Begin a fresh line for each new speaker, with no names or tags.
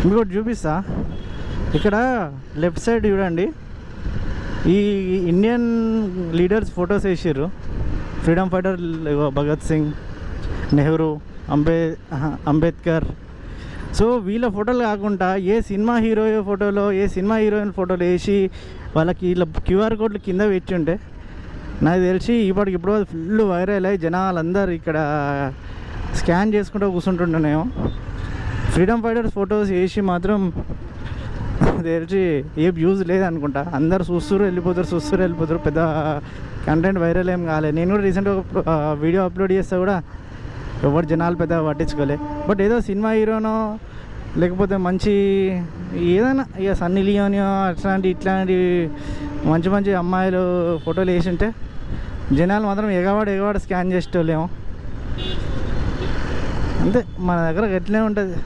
మీకు చూపిస్తా. ఇక్కడ లెఫ్ట్ సైడ్ చూడండి, ఈ ఇండియన్ లీడర్స్ ఫొటోస్ వేసారు. Freedom fighter Bhagat Singh, Nehru, Ambedkar. So వీళ్ళ ఫోటోలు కాకుండా ఏ సినిమా హీరో ఫోటోలో, ఏ సినిమా హీరోయిన్ ఫోటోలు వేసి వాళ్ళకి ఇలా క్యూఆర్ కోడ్లు కింద పెట్టి ఉంటే నాకు తెలిసి ఇప్పటికిప్పుడు ఫుల్ వైరల్ అయ్యి జనాలందరూ ఇక్కడ స్కాన్ చేసుకుంటూ కూర్చుంటుండేమో. ఫ్రీడమ్ ఫైటర్స్ ఫొటోస్ వేసి మాత్రం తెలిసి ఏం యూజ్ లేదనుకుంటా. అందరు చూస్తారు వెళ్ళిపోతారు. పెద్ద కంటెంట్ వైరల్ ఏం కాలేదు. నేను కూడా రీసెంట్గా వీడియో అప్లోడ్ చేస్తే కూడా ఎవరు జనాలు పెద్ద పట్టించుకోలే. బట్ ఏదో సినిమా హీరోనో లేకపోతే మంచి ఏదైనా ఇక సన్నీ లియోనో ఇట్లాంటి మంచి అమ్మాయిలు ఫోటోలు వేసి ఉంటే జనాలు మాత్రం ఎగవాడు స్కాన్ చేసేటోళ్ళేమో. అంతే, మన దగ్గర ఎట్లనే ఉంటుంది.